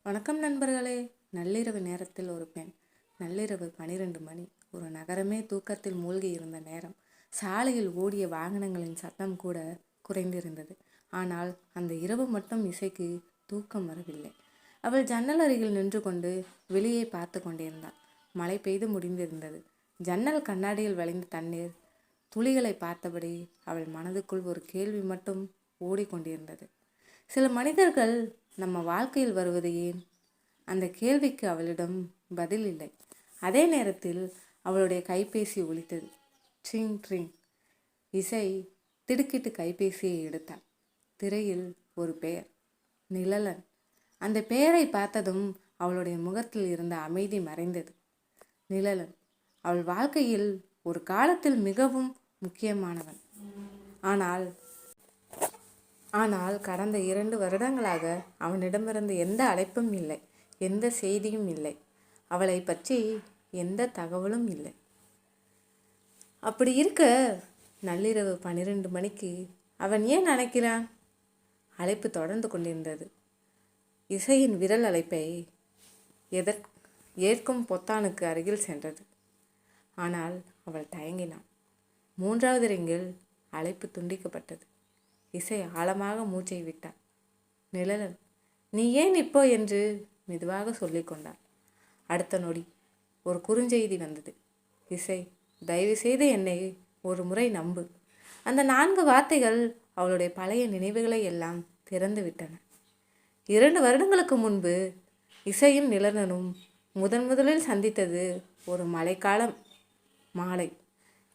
வணக்கம் நண்பர்களே. நள்ளிரவு நேரத்தில் ஒரு பெண். நள்ளிரவு 12 மணி. ஒரு நகரமே தூக்கத்தில் மூழ்கி இருந்த நேரம். சாலையில் ஓடிய வாகனங்களின் சத்தம் கூட குறைந்திருந்தது. ஆனால் அந்த இரவு மட்டும் இசைக்கு தூக்கம் வரவில்லை. அவள் ஜன்னல் அருகில் நின்று கொண்டு வெளியே பார்த்து கொண்டிருந்தாள். மழை பெய்து முடிந்திருந்தது. ஜன்னல் கண்ணாடியில் வழிந்த தண்ணீர் துளிகளை பார்த்தபடி அவள் மனதுக்குள் ஒரு கேள்வி மட்டும் ஓடிக்கொண்டிருந்தது. சில மனிதர்கள் நம்ம வாழ்க்கையில் வருவது ஏன்? அந்த கேள்விக்கு அவளிடம் பதில் இல்லை. அதே நேரத்தில் அவளுடைய கைபேசி ஒலித்தது. Drink drink. இசை திடுக்கிட்டு கைபேசியை எடுத்தாள். திரையில் ஒரு பெயர், நிழலன். அந்த பெயரை பார்த்ததும் அவளுடைய முகத்தில் இருந்த அமைதி மறைந்தது. நிழலன் அவள் வாழ்க்கையில் ஒரு காலத்தில் மிகவும் முக்கியமானவன். ஆனால் கடந்த 2 வருடங்களாக அவனிடமிருந்து எந்த அழைப்பும் இல்லை, எந்த செய்தியும் இல்லை, அவளை பற்றி எந்த தகவலும் இல்லை. அப்படி இருக்க நள்ளிரவு 12 மணிக்கு அவன் ஏன் அழைக்கிறான்? அழைப்பு தொடர்ந்து கொண்டிருந்தது. இசையின் விரல் அழைப்பை ஏற்கும் பொத்தானுக்கு அருகில் சென்றது. ஆனால் அவள் தயங்கினாள். 3வது ரிங்கில் அழைப்பு துண்டிக்கப்பட்டது. இசை ஆழமாக மூச்சை விட்டாள். நிழலன், நீ ஏன் இப்போ என்று மெதுவாக சொல்லி கொண்டாள். அடுத்த நொடி ஒரு குறுஞ்செய்தி வந்தது. இசை, தயவு செய்து என்னை ஒரு முறை நம்பு. அந்த 4 வார்த்தைகள் அவளுடைய பழைய நினைவுகளை எல்லாம் திறந்து விட்டன. 2 வருடங்களுக்கு முன்பு இசையும் நிழலனும் முதலில் சந்தித்தது ஒரு மழைக்கால மாலை.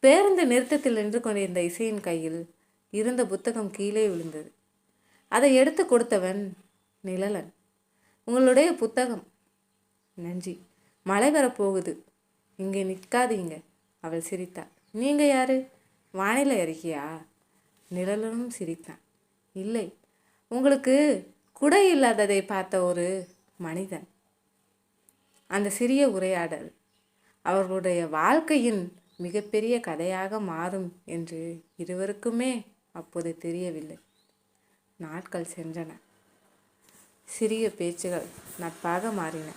பேருந்து நிறுத்தத்தில் நின்று கொண்டிருந்த இசையின் கையில் இருந்த புத்தகம் கீழே விழுந்தது. அதை எடுத்து கொடுத்தவன் நிழலன். உங்களுடைய புத்தகம். நன்றி. மழை வரப்போகுது, இங்கே நிற்காதீங்க. அவள் சிரித்தாள். நீங்க யாரு? வானிலை அறிக்கையா? நிழலனும் சிரித்தான். இல்லை, உங்களுக்கு குடை இல்லாததை பார்த்த ஒரு மனிதன். அந்த சிறிய உரையாடல் அவர்களுடைய வாழ்க்கையின் மிகப்பெரிய கதையாக மாறும் என்று இருவருக்குமே அப்போது தெரியவில்லை. நாட்கள் சென்றன. சிறிய பேச்சுகள் நட்பாக மாறின.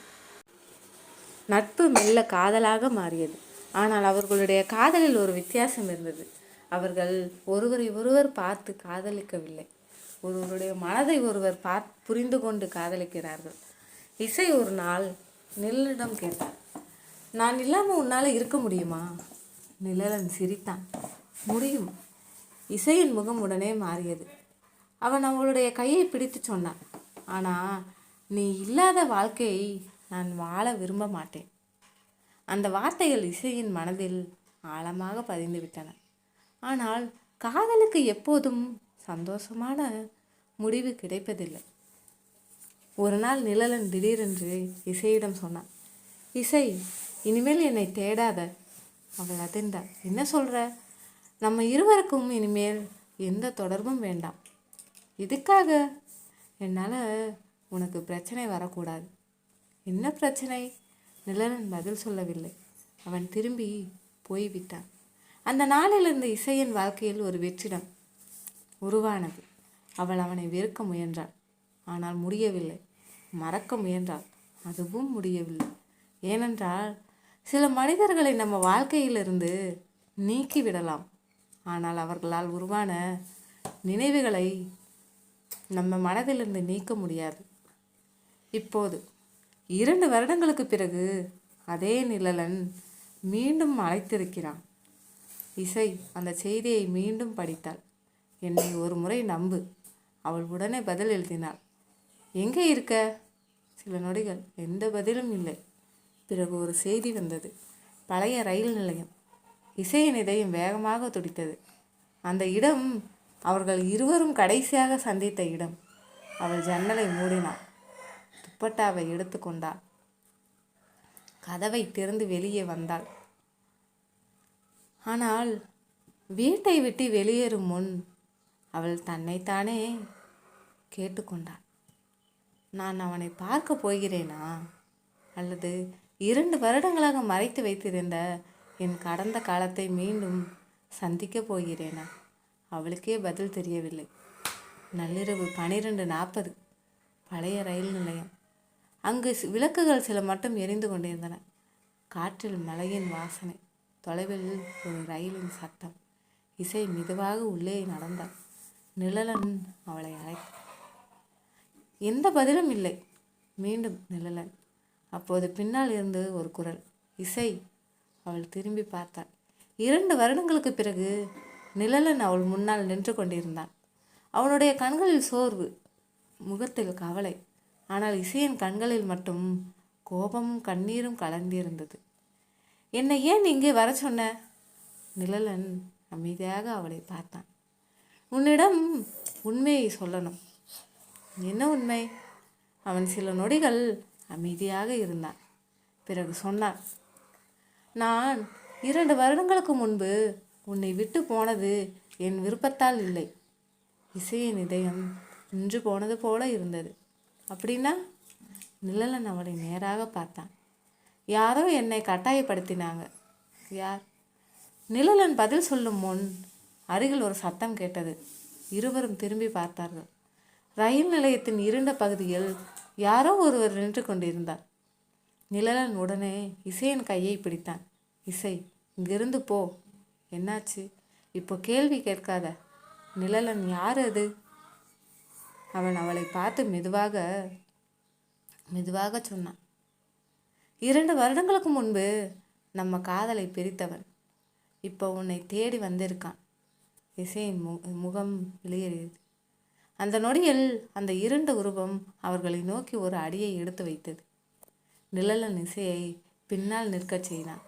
நட்பு மெல்ல காதலாக மாறியது. ஆனால் அவர்களுடைய காதலில் ஒரு வித்தியாசம் இருந்தது. அவர்கள் ஒருவரை ஒருவர் பார்த்து காதலிக்கவில்லை, ஒருவருடைய மனதை ஒருவர் புரிந்து கொண்டு காதலிக்கிறார்கள். இசை ஒரு நாள் நிழலிடம் கேட்டார், நான் இல்லாமல் உன்னால் இருக்க முடியுமா? நிழலன் சிரித்தான். முடியும். இசையின் முகம் உடனே மாறியது. அவன் அவளுடைய கையை பிடித்து சொன்னான், ஆனால் நீ இல்லாத வாழ்க்கையை நான் வாழ விரும்ப மாட்டேன். அந்த வார்த்தைகள் இசையின் மனதில் ஆழமாக பதிந்து விட்டன. ஆனால் காதலுக்கு எப்போதும் சந்தோஷமான முடிவு கிடைப்பதில்லை. ஒரு நாள் நிழலன் திடீரென்று இசையிடம் சொன்னான், இசை, இனிமேல் என்னை தேடாத. அவள் அதிர்ந்தாள். என்ன சொல்ற? நம்ம இருவருக்கும் இனிமேல் எந்த தொடர்பும் வேண்டாம். இதுக்காக? என்னால் உனக்கு பிரச்சனை வரக்கூடாது. என்ன பிரச்சனை? நிழலன் பதில் சொல்லவில்லை. அவன் திரும்பி போய்விட்டான். அந்த நாளிலிருந்து இசையின் வாழ்க்கையில் ஒரு வெற்றிடம் உருவானது. அவள் அவனை வெறுக்க முயன்றாள், ஆனால் முடியவில்லை. மறக்க முயன்றாள், அதுவும் முடியவில்லை. ஏனென்றால் சில மனிதர்களை நம்ம வாழ்க்கையிலிருந்து நீக்கிவிடலாம், ஆனால் அவர்களால் உருவான நினைவுகளை நம்ம மனதிலிருந்து நீக்க முடியாது. இப்போது 2 வருடங்களுக்கு பிறகு அதே நிழலன் மீண்டும் அழைத்திருக்கிறான். இசை அந்த செய்தியை மீண்டும் படித்தாள். என்னை ஒரு முறை நம்பு. அவள் உடனே பதில் எழுதினாள். எங்கே இருக்க? சில நொடிகள் எந்த பதிலும் இல்லை. பிறகு ஒரு செய்தி வந்தது. பழைய ரயில் நிலையம். இசையின் இதயம் வேகமாக துடித்தது. அந்த இடம் அவர்கள் இருவரும் கடைசியாக சந்தித்த இடம். அவள் ஜன்னலை மூடினாள். துப்பட்டாவை எடுத்து கொண்டாள். கதவை திறந்து வெளியே வந்தாள். ஆனால் வீட்டை விட்டு வெளியேறும் முன் அவள் தன்னைத்தானே கேட்டுக்கொண்டாள். நான் அவனை பார்க்க போகிறேனா, அல்லது 2 வருடங்களாக மறைத்து வைத்திருந்த என் கடந்த காலத்தை மீண்டும் சந்திக்கப் போகிறேனா? அவளுக்கே பதில் தெரியவில்லை. நள்ளிரவு 12:40. பழைய ரயில் நிலையம். அங்கு விளக்குகள் சில மட்டும் எரிந்து கொண்டிருந்தன. காற்றில் மலையின் வாசனை, தொலைவில் ஒரு ரயிலின் சத்தம். இசை மெதுவாக உள்ளே நடந்தாள். நிழலன் அவளை அழைத்தான். எந்த பதிலும் இல்லை. மீண்டும் நிழலன். அப்போது பின்னால் இருந்து ஒரு குரல், இசை. அவள் திரும்பி பார்த்தாள். 2 வருடங்களுக்கு பிறகு நிழலன் அவள் முன்னால் நின்று கொண்டிருந்தான். அவனுடைய கண்களில் சோர்வு, முகத்தில் கவலை. ஆனால் இசையின் கண்களில் மட்டும் கோபமும் கண்ணீரும் கலந்திருந்தது. என்னை ஏன் இங்கே வர சொன்ன? நிழலன் அமைதியாக அவளை பார்த்தான். உன்னிடம் உண்மையை சொல்லணும். என்ன உண்மை? அவன் சில நொடிகள் அமைதியாக இருந்தான். பிறகு சொன்னான். நான் 2 வருடங்களுக்கு முன்பு உன்னை விட்டு போனது என் விருப்பத்தால் இல்லை. இசையின் இதயம் நின்று போனது போல இருந்தது. அப்படின்னா? நிழலன் அவளை நேராக பார்த்தான். யாரோ என்னை கட்டாயப்படுத்தினாங்க. யார்? நிழலன் பதில் சொல்லும் முன் அருகில் ஒரு சத்தம் கேட்டது. இருவரும் திரும்பி பார்த்தார்கள். ரயில் நிலையத்தின் இருண்ட பகுதியில் யாரோ ஒருவர் நின்று கொண்டிருந்தார். நிழலன் உடனே இசையின் கையை பிடித்தான். இசை, இங்கிருந்து போ. என்னாச்சு? இப்போ கேள்வி கேட்காத. நிழலன், யார் அது? அவன் அவளை பார்த்து மெதுவாக சொன்னான். 2 வருடங்களுக்கு முன்பு நம்ம காதலை பிரித்தவன் இப்போ உன்னை தேடி வந்திருக்கான். இசையின் முகம் வெளியேறியது. அந்த நொடியில் அந்த இருண்ட உருவம் அவர்களை நோக்கி ஒரு அடியை எடுத்து வைத்தது. நிழலன் இசையை பின்னால் நிற்கச் செய்தான்.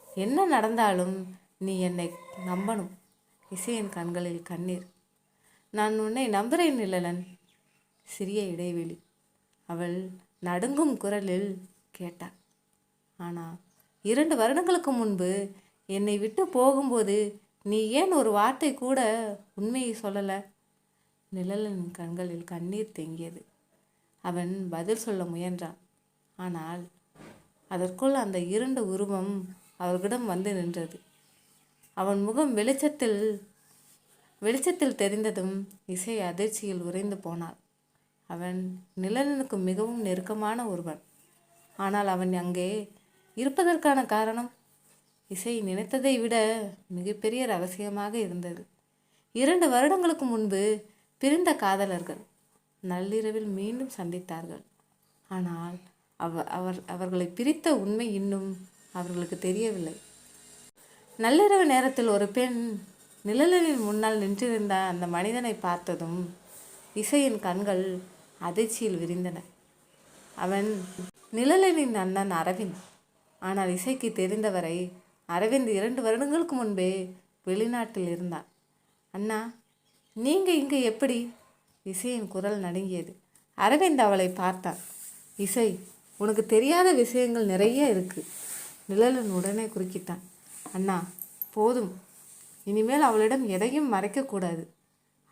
என்ன நடந்தாலும் நீ என்னை நம்பணும். இசையின் கண்களில் கண்ணீர். நான் உன்னை நம்புகிறேன் நிழலன். சிறிய இடைவெளி. அவள் நடுங்கும் குரலில் கேட்டாள். ஆனால் 2 வருடங்களுக்கு முன்பு என்னை விட்டு போகும்போது நீ ஏன் ஒரு வார்த்தை கூட உண்மையை சொல்லலை? நிழலனின் கண்களில் கண்ணீர் தேங்கியது. அவன் பதில் சொல்ல முயன்றான். ஆனால் அதற்குள் அந்த இருண்ட உருவம் அவர்களிடம் வந்து நின்றது. அவன் முகம் வெளிச்சத்தில் தெரிந்ததும் இசை அதிர்ச்சியில் உறைந்து போனாள். அவன் நிழலனுக்கு மிகவும் நெருக்கமான ஒருவன். ஆனால் அவன் அங்கே இருப்பதற்கான காரணம் இசை நினைத்ததை விட மிகப்பெரிய ரகசியமாக இருந்தது. 2 வருடங்களுக்கு முன்பு பிரிந்த காதலர்கள் நள்ளிரவில் மீண்டும் சந்தித்தார்கள். ஆனால் அவர்களை பிரித்த உண்மை இன்னும் அவர்களுக்கு தெரியவில்லை. நள்ளிரவு நேரத்தில் ஒரு பெண் நிழலனின் முன்னால் நின்றிருந்த அந்த மனிதனை பார்த்ததும் இசையின் கண்கள் அதிர்ச்சியில் விரிந்தன. அவன் நிழலனின் அண்ணன் அரவிந்த். ஆனால் இசைக்கு தெரிந்தவரை அரவிந்த் 2 வருடங்களுக்கு முன்பே வெளிநாட்டில் இருந்தான். அண்ணா, நீங்கள் இங்கே எப்படி? இசையின் குரல் நடுங்கியது. அரவிந்த் அவளை பார்த்தான். இசை, உனக்கு தெரியாத விஷயங்கள் நிறைய இருக்கு. நிழலன் உடனே குறுக்கிட்டான். அண்ணா, போதும். இனிமேல் அவளிடம் எதையும் மறைக்கக்கூடாது.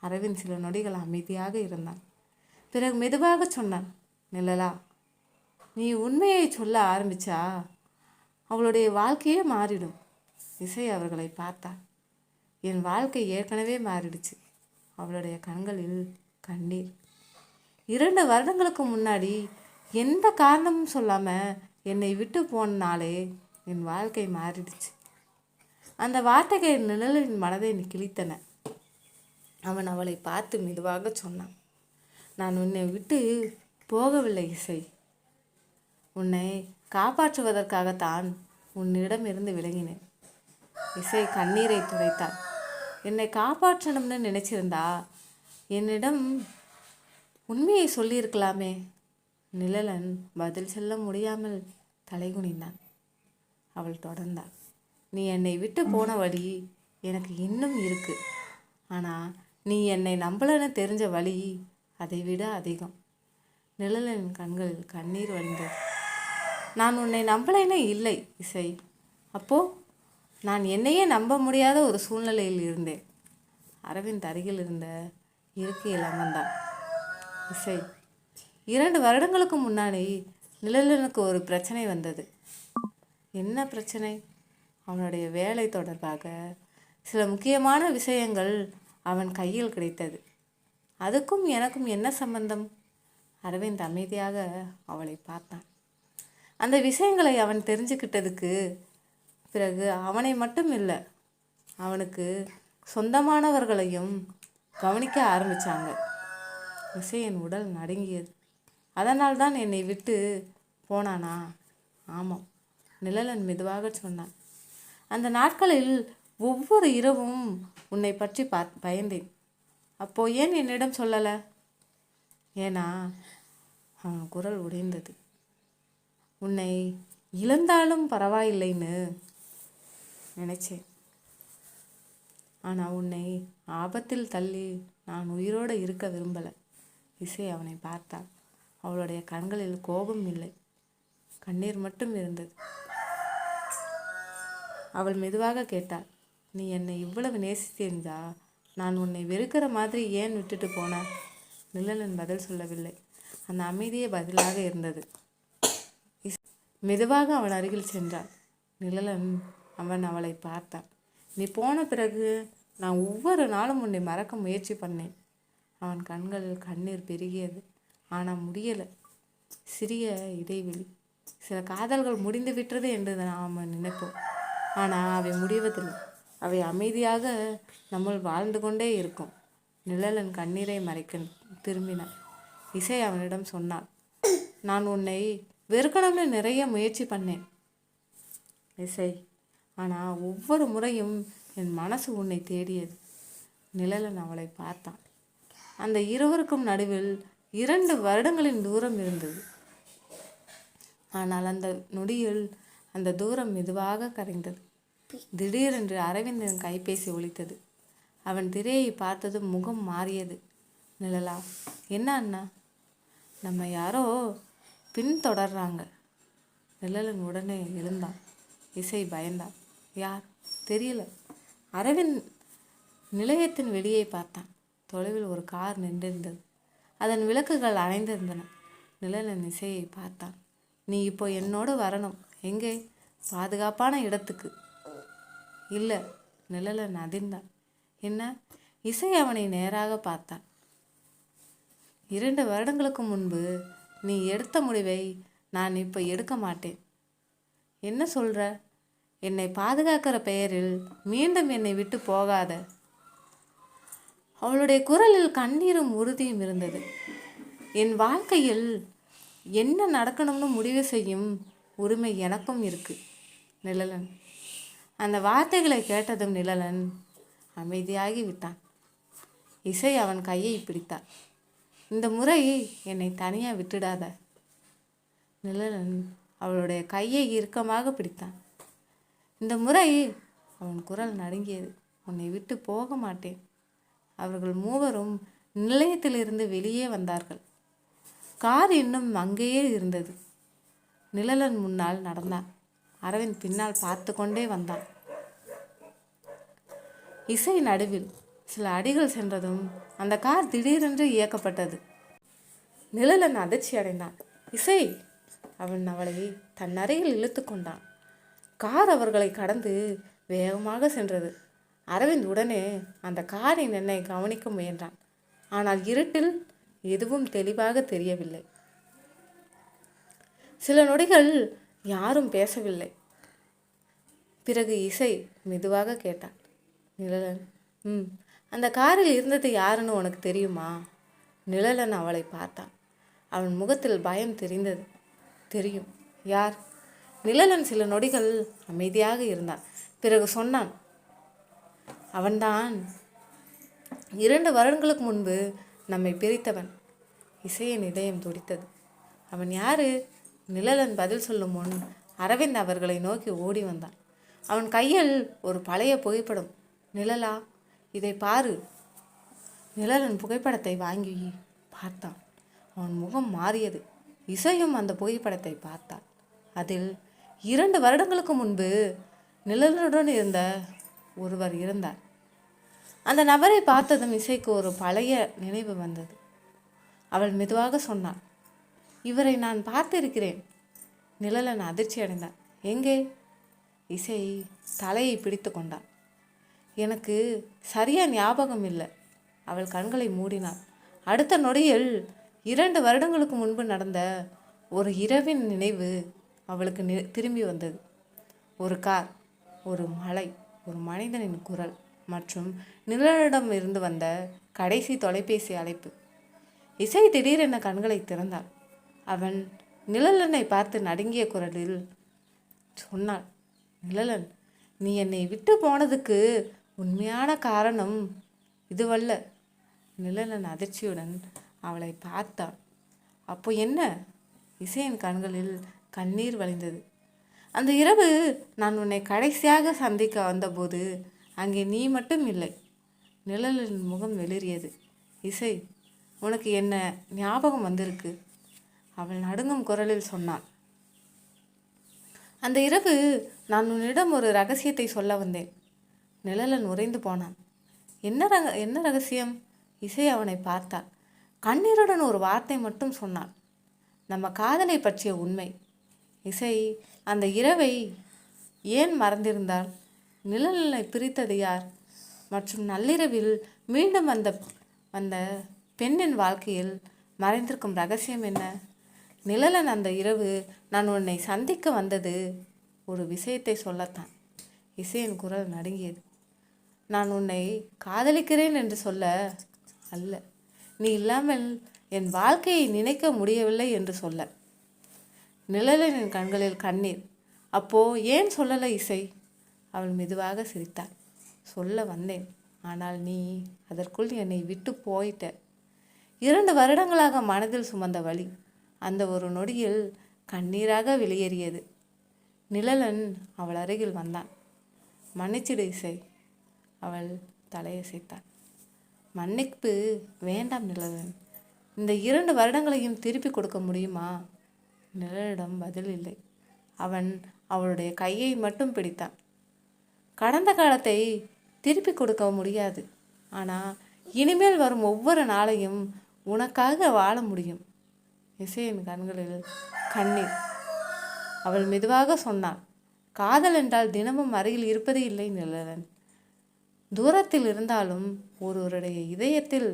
அரவிந்த் சில நொடிகள் அமைதியாக இருந்தான். பிறகு மெதுவாக சொன்னான். நிழலா, நீ உண்மையை சொல்ல ஆரம்பிச்சா அவளுடைய வாழ்க்கையே மாறிடும். இசை அவர்களை பார்த்தாள். என் வாழ்க்கை ஏற்கனவே மாறிடுச்சு. அவளுடைய கண்களில் கண்ணீர். 2 வருடங்களுக்கு முன்னாடி எந்த காரணமும் சொல்லாமல் என்னை விட்டு போனாலே என் வாழ்க்கை மாறிடுச்சு. அந்த வார்த்தைகள் நிழலின் மனதை கிழித்தன. அவன் அவளை பார்த்து மெதுவாக சொன்னான். நான் உன்னை விட்டு போகவில்லை இசை. உன்னை காப்பாற்றுவதற்காகத்தான் உன்னிடம் இருந்து விலகினேன். இசை கண்ணீரை துடைத்தாள். என்னை காப்பாற்றணும்னு நினைச்சிருந்தா என்னிடம் உண்மையை சொல்லியிருக்கலாமே. நிழலன் பதில் சொல்ல முடியாமல் தலைகுனிந்தான். அவள் தொடர்ந்தாள். நீ என்னை விட்டு போன வழி எனக்கு இன்னும் இருக்கு. ஆனால் நீ என்னை நம்பலன்னு தெரிஞ்ச வழி அதை விட அதிகம். நிழலின் கண்களில் கண்ணீர் வழிந்தது. நான் உன்னை நம்பலைன்னு இல்லை இசை. அப்போது நான் என்னையே நம்ப முடியாத ஒரு சூழ்நிலையில் இருந்தேன். அரவிந்த் அருகில் இருந்த இருக்கையில் அமர்ந்தான். இசை, 2 வருடங்களுக்கு முன்னாடி நிழலனுக்கு ஒரு பிரச்சனை வந்தது. என்ன பிரச்சனை? அவனுடைய வேலை தொடர்பாக சில முக்கியமான விஷயங்கள் அவன் கையில் கிடைத்தது. அதுக்கும் எனக்கும் என்ன சம்பந்தம்? அரவிந்த் அமைதியாக அவளை பார்த்தான். அந்த விஷயங்களை அவன் தெரிஞ்சுக்கிட்டதுக்கு பிறகு அவனை மட்டும் இல்லை, அவனுக்கு சொந்தமானவர்களையும் கவனிக்க ஆரம்பித்தாங்க. இசையின் உடல் நடுங்கியது. அதனால் தான் என்னை விட்டு போனானா? ஆமாம், நிழலன் மெதுவாக சொன்னான். அந்த நாட்களில் ஒவ்வொரு இரவும் உன்னை பற்றி பயந்தேன். அப்போ ஏன் என்னிடம் சொல்லலை? ஏன்னா அவன் குரல் உடைந்தது. உன்னை இழந்தாலும் பரவாயில்லைன்னு நினைச்சேன். ஆனால் உன்னை ஆபத்தில் தள்ளி நான் உயிரோடு இருக்க விரும்பலை. இசை அவனை பார்த்தாள். அவளுடைய கண்களில் கோபம் இல்லை, கண்ணீர் மட்டும் இருந்தது. அவள் மெதுவாக கேட்டாள், நீ என்னை இவ்வளவு நேசித்திருந்தா நான் உன்னை வெறுக்கிற மாதிரி ஏன் விட்டுட்டு போன? நிழலன் பதில் சொல்லவில்லை. அந்த அமைதியே பதிலாக இருந்தது. மெதுவாக அவன் அருகில் சென்றாள். நிழலன் அவளை பார்த்தான். நீ போன பிறகு நான் ஒவ்வொரு நாளும் உன்னை மறக்க முயற்சி பண்ணேன். அவன் கண்களில் கண்ணீர் பெருகியது. ஆனால் முடியலை. சிறிய இடைவெளி. சில காதல்கள் முடிந்து விட்டது என்று நாம் நினைப்போம். ஆனால் அவை முடிவதில்லை. அவை அமைதியாக நம்மள் வாழ்ந்து கொண்டே இருக்கும். நிழலன் கண்ணீரை மறைக்க திரும்பினான். இசை அவனிடம் சொன்னாள், நான் உன்னை வெறுக்கணும்னு நிறைய முயற்சி பண்ணேன் இசை. ஆனால் ஒவ்வொரு முறையும் என் மனசு உன்னை தேடியது. நிழலன் அவளை பார்த்தான். அந்த இருவருக்கும் நடுவில் 2 வருடங்களின் தூரம் இருந்தது. ஆனால் அந்த நொடியில் அந்த தூரம் மெதுவாக கரைந்தது. திடீரென்று அரவிந்தின் கைபேசி ஒலித்தது. அவன் திரையை பார்த்ததும் முகம் மாறியது. நிழலா, என்ன அண்ணா? நம்ம யாரோ பின்தொடர்றாங்க. நிழலன் உடனே எழுந்தான். இசை பயந்தான். யார்? தெரியல. அரவிந்த் நிலையத்தின் வெளியே பார்த்தான். தொலைவில் ஒரு கார் நின்றிருந்தது. அதன் விளக்குகள் அணைந்திருந்தன. நிழலன் இசையை பார்த்தான். நீ இப்போ என்னோடு வரணும். எங்கே? பாதுகாப்பான இடத்துக்கு. இல்லை. நிழலன் அதிர்ந்தான். என்ன? இசை அவனை நேராக பார்த்தான். 2 வருடங்களுக்கு முன்பு நீ எடுத்த முடிவை நான் இப்போ எடுக்க மாட்டேன். என்ன சொல்கிற? என்னை பாதுகாக்கிற பெயரில் மீண்டும் என்னை விட்டு போகாத. அவளுடைய குரலில் கண்ணீரும் உறுதியும் இருந்தது. என் வாழ்க்கையில் என்ன நடக்கணும்னு முடிவு செய்யும் உரிமை எனக்கும் இருக்கு. நிழலன் அந்த வார்த்தைகளை கேட்டதும் நிழலன் அமைதியாகி விட்டான். இசை அவன் கையை பிடித்தாள். இந்த முறை என்னை தனியாக விட்டுடாத. நிழலன் அவளுடைய கையை இறுக்கமாக பிடித்தான். இந்த முறை அவன் குரல் நடுங்கியது. உன்னை விட்டு போக மாட்டேன். அவர்கள் மூவரும் நிலையத்திலிருந்து வெளியே வந்தார்கள். கார் இன்னும் அங்கேயே இருந்தது. நிழலன் முன்னால் நடந்தான். அரவிந்த் பின்னால் பார்த்து கொண்டே வந்தான். இசை நடுவில். சில அடிகள் சென்றதும் அந்த கார் திடீரென்று இயக்கப்பட்டது. நிழலன் அதிர்ச்சி அடைந்தான். இசை! அவன் அவளை தன் அறையில் இழுத்து கொண்டான். கார் அவர்களை கடந்து வேகமாக சென்றது. அரவிந்த் உடனே அந்த காரின் எண்ணை கவனிக்க முயன்றான். ஆனால் இருட்டில் எதுவும் தெளிவாக தெரியவில்லை. சில நொடிகள் யாரும் பேசவில்லை. பிறகு இசை மெதுவாக கேட்டான். நிழலன், அந்த காரில் இருந்தது யாருன்னு உனக்கு தெரியுமா? நிழலன் அவளை பார்த்தான். அவன் முகத்தில் பயம் தெரிந்தது. தெரியும். யார்? நிழலன் சில நொடிகள் அமைதியாக இருந்தான். பிறகு சொன்னான், அவன்தான் 2 வருடங்களுக்கு முன்பு நம்மை பிரித்தவன். இசையின் இதயம் துடித்தது. அவன் யாரு? நிழலன் பதில் சொல்லும் முன் அரவிந்த் அவர்களை நோக்கி ஓடி வந்தான். அவன் கையில் ஒரு பழைய புகைப்படம். நிழலா, இதை பாரு. நிழலன் புகைப்படத்தை வாங்கி பார்த்தான். அவன் முகம் மாறியது. இசையும் அந்த புகைப்படத்தை பார்த்தாள். அதில் 2 வருடங்களுக்கு முன்பு நிழலுடன் இருந்த ஒருவர் இருந்தார். அந்த நபரை பார்த்ததும் இசைக்கு ஒரு பழைய நினைவு வந்தது. அவள் மெதுவாக சொன்னாள், இவரை நான் பார்த்திருக்கிறேன். நிழலன் அதிர்ச்சி அடைந்தார். எங்கே? இசை தலையை பிடித்து கொண்டாள். எனக்கு சரியா ஞாபகம் இல்லை. அவள் கண்களை மூடினாள். அடுத்த நொடியில் 2 வருடங்களுக்கு முன்பு நடந்த ஒரு இரவின் நினைவு அவளுக்கு திரும்பி வந்தது. ஒரு கார், ஒரு மலை, ஒரு மனிதனின் குரல் மற்றும் நிழலிடம் இருந்து வந்த கடைசி தொலைபேசி அழைப்பு. இசை திடீரென கண்களை திறந்தாள். அவன் நிழலனை பார்த்து நடுங்கிய குரலில் சொன்னாள், நிழலன், நீ என்னை விட்டு போனதுக்கு உண்மையான காரணம் இதுவல்ல. நிழலன் அதிர்ச்சியுடன் அவளை பார்த்தான். அப்போ என்ன? இசையின் கண்களில் கண்ணீர் வழிந்தது. அந்த இரவு நான் உன்னை கடைசியாக சந்திக்க வந்தபோது அங்கே நீ மட்டும் இல்லை. நிழலின் முகம் வெளிரியது. இசை, உனக்கு என்ன ஞாபகம் வந்திருக்கு? அவள் நடுங்கும் குரலில் சொன்னாள். அந்த இரவு நான் உன்னிடம் ஒரு ரகசியத்தை சொல்ல வந்தேன். நிழலன் உறைந்து போனான். என்ன ரகசியம்? இசை அவனை பார்த்தாள். கண்ணீருடன் ஒரு வார்த்தை மட்டும் சொன்னாள். நம்ம காதலை பற்றிய உண்மை. இசை அந்த இரவை ஏன் மறந்திருந்தாள்? நிழலை பிரித்தது யார்? மற்றும் நள்ளிரவில் மீண்டும் அந்த பெண்ணின் வாழ்க்கையில் மறைந்திருக்கும் ரகசியம் என்ன? நிழலன் அந்த இரவு நான் உன்னை சந்திக்க வந்தது ஒரு விஷயத்தை சொல்லத்தான். இசையின் குரல் நடுங்கியது. நான் உன்னை காதலிக்கிறேன் என்று சொல்ல அல்ல, நீ இல்லாமல் என் வாழ்க்கையை நினைக்க முடியவில்லை என்று சொல்ல. நிழலின் கண்களில் கண்ணீர். அப்போ ஏன் சொல்லலை இசை? அவள் மெதுவாக சிரித்தாள். சொல்ல வந்தேன், ஆனால் நீ அதற்குள் என்னை விட்டு போயிட்ட. 2 வருடங்களாக மனதில் சுமந்த வலி அந்த ஒரு நொடியில் கண்ணீராக வெளியேறியது. நிழலன் அவள் அருகில் வந்தான். மன்னிச்சிடு இசை. அவள் தலையசைத்தாள். மன்னிப்பு வேண்டாம் நிழலன். இந்த 2 வருடங்களையும் திருப்பி கொடுக்க முடியுமா? நிழலிடம் பதில் இல்லை. அவன் அவளுடைய கையை மட்டும் பிடித்தான். கடந்த காலத்தை திருப்பி கொடுக்க முடியாது, ஆனால் இனிமேல் வரும் ஒவ்வொரு நாளையும் உனக்காக வாழ முடியும். இசையின் கண்களில் கண்ணீர். அவள் மெதுவாக சொன்னாள், காதல் என்றால் தினமும் அருகில் இருப்பதே இல்லை நிழலன். தூரத்தில் இருந்தாலும் ஒருவருடைய இதயத்தில்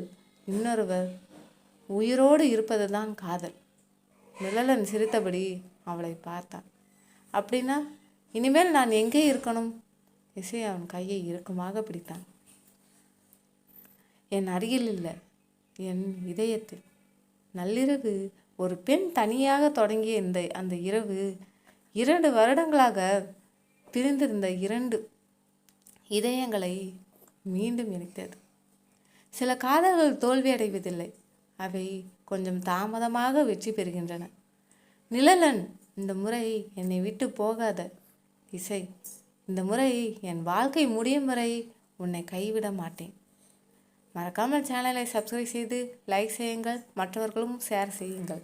இன்னொருவர் உயிரோடு இருப்பதுதான் காதல். நிழலன் சிரித்தபடி அவளை பார்த்தான். அப்படின்னா இனிமேல் நான் எங்கே இருக்கணும்? இசை அவன் கையை இறுக்கமாக பிடித்தான். என் அருகில் இல்லை, என் இதயத்தில். நள்ளிரவு ஒரு பெண் தனியாக தொடங்கிய அந்த இரவு 2 வருடங்களாக பிரிந்திருந்த 2 இதயங்களை மீண்டும் இணைத்தது. சில காதல்கள் தோல்வியடைவதில்லை, அவை கொஞ்சம் தாமதமாக வெற்றி பெறுகின்றன. நிழலன், இந்த முறை என்னை விட்டு போகாத. இசை, இந்த முறை என் வாழ்க்கை முடியும் வரை உன்னை கைவிட மாட்டேன். மறக்காமல் சேனலை சப்ஸ்கிரைப் செய்து லைக் செய்யுங்கள், மற்றவர்களும் ஷேர் செய்யுங்கள்.